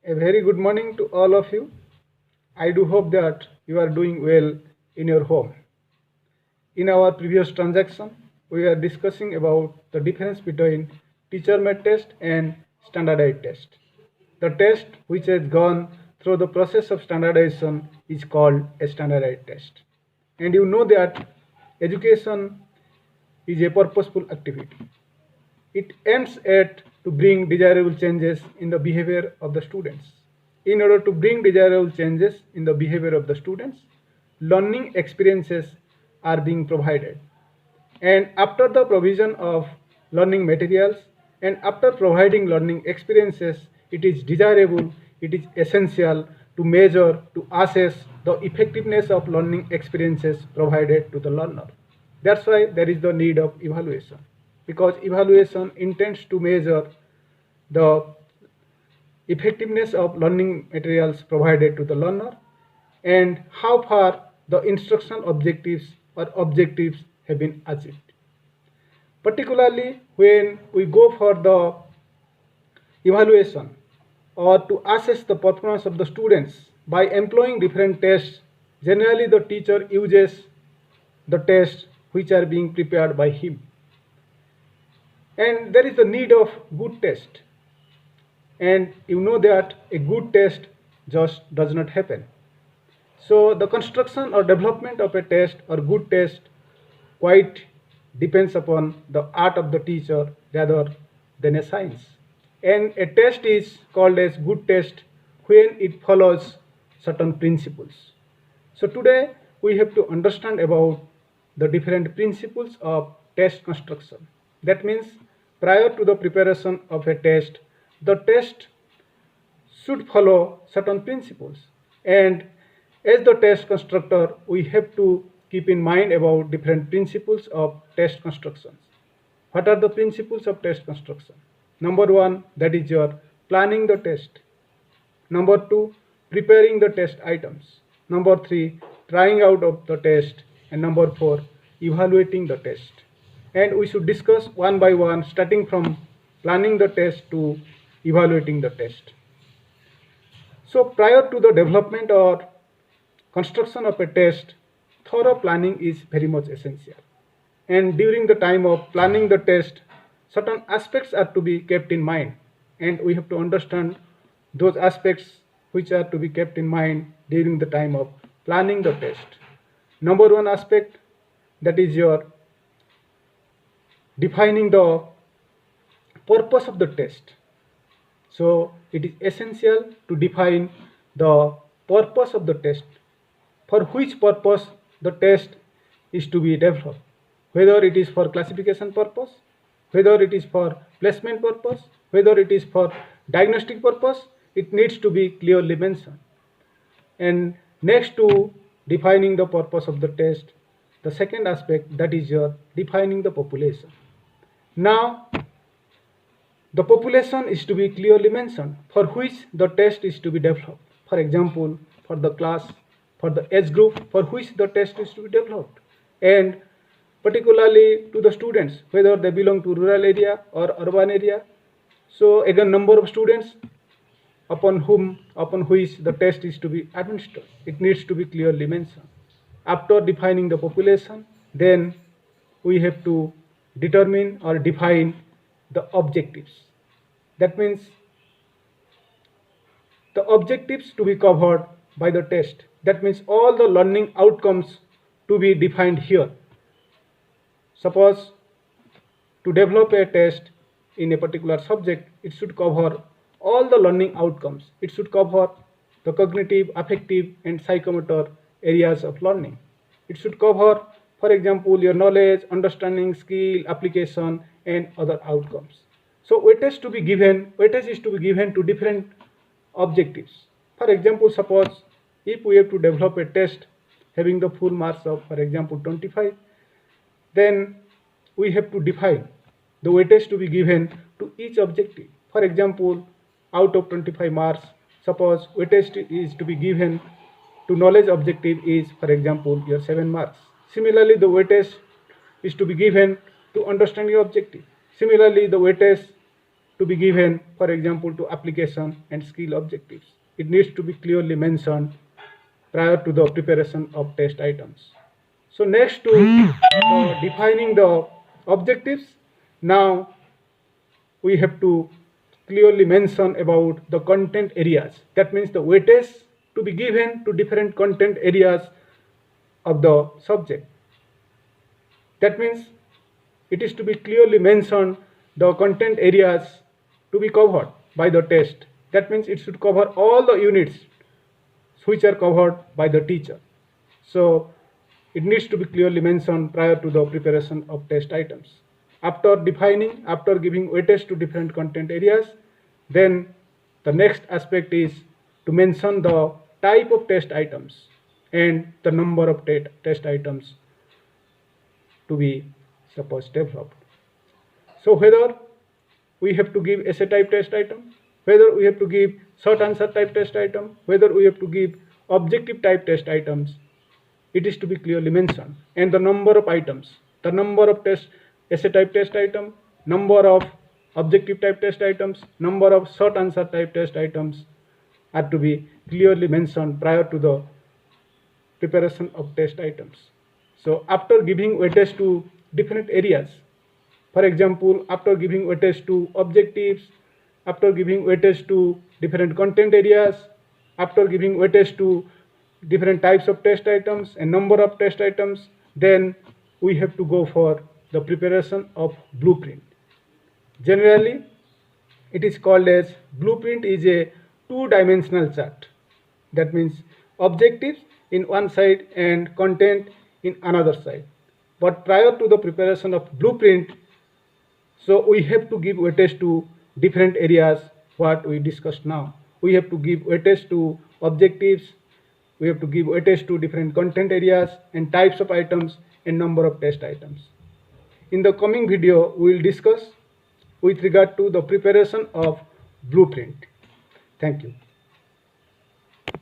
A very good morning to all of you. I do hope that you are doing well in your home. In our previous transaction, we are discussing about the difference between teacher-made test and standardized test. The test which has gone through the process of standardization is called a standardized test. And you know that education is a purposeful activity. It aims at to bring desirable changes in the behavior of the students. In order to bring desirable changes in the behavior of the students, learning experiences are being provided. And after the provision of learning materials and after providing learning experiences, it is desirable, it is essential to measure, to assess the effectiveness of learning experiences provided to the learner. That's why there is the need of evaluation, because evaluation intends to measure the effectiveness of learning materials provided to the learner and how far the instructional objectives or objectives have been achieved. Particularly when we go for the evaluation or to assess the performance of the students by employing different tests, generally the teacher uses the tests which are being prepared by him. And there is a need of good test. And you know that a good test just does not happen. So the construction or development of a test or good test quite depends upon the art of the teacher rather than a science. And a test is called as good test when it follows certain principles. So today we have to understand about the different principles of test construction. That means prior to the preparation of a test, the test should follow certain principles. And as the test constructor, we have to keep in mind about different principles of test constructions. What are the principles of test construction? Number one, that is your planning the test. Number two, preparing the test items. Number three, trying out of the test. And number four, evaluating the test. And we should discuss one by one, starting from planning the test to evaluating the test. So prior to the development or construction of a test, thorough planning is very much essential. And during the time of planning the test, certain aspects are to be kept in mind. And we have to understand those aspects which are to be kept in mind during the time of planning the test. Number one aspect, that is your defining the purpose of the test. So it is essential to define the purpose of the test, for which purpose the test is to be developed, whether it is for classification purpose, whether it is for placement purpose, whether it is for diagnostic purpose, it needs to be clearly mentioned. And next to defining the purpose of the test, the second aspect, that is your defining the population. Now the population is to be clearly mentioned for which the test is to be developed. For example, for the class, for the age group for which the test is to be developed, and particularly to the students, whether they belong to rural area or urban area. So again, number of students upon which the test is to be administered, it needs to be clearly mentioned. After defining the population, then we have to determine or define the objectives. That means the objectives to be covered by the test. That means all the learning outcomes to be defined here. Suppose to develop a test in a particular subject, it should cover all the learning outcomes. It should cover the cognitive, affective, and psychomotor areas of learning. It should cover, for example, your knowledge, understanding, skill, application, and other outcomes. So weightage is to be given to different objectives. For example, suppose if we have to develop a test having the full marks of, for example, 25, then we have to define the weightage to be given to each objective. For example, out of 25 marks, suppose weightage is to be given to knowledge objective is, for example, your 7 marks. Similarly, the weightage is to be given to understanding objective. Similarly, the weightage to be given, for example, to application and skill objectives. It needs to be clearly mentioned prior to the preparation of test items. So next to defining the objectives, now we have to clearly mention about the content areas. That means the weightage to be given to different content areas of the subject. That means it is to be clearly mentioned the content areas to be covered by the test. That means it should cover all the units which are covered by the teacher. So it needs to be clearly mentioned prior to the preparation of test items. After defining, after giving weightage to different content areas, then the next aspect is to mention the type of test items and the number of test items to be suppose developed. So whether we have to give essay type test item, whether we have to give short answer type test item, whether we have to give objective type test items, it is to be clearly mentioned. And the number of items, the number of test essay type test item, number of objective type test items, number of short answer type test items are to be clearly mentioned prior to the preparation of test items. So after giving weightage to different areas, for example, after giving weightage to objectives, after giving weightage to different content areas, after giving weightage to different types of test items and number of test items, then we have to go for the preparation of blueprint. Generally, it is called as blueprint is a two-dimensional chart. That means objectives in one side and content in another side. But prior to the preparation of blueprint, so we have to give weightage to different areas what we discussed now. We have to give weightage to objectives, we have to give weightage to different content areas and types of items and number of test items. In the coming video, we will discuss with regard to the preparation of blueprint. Thank you.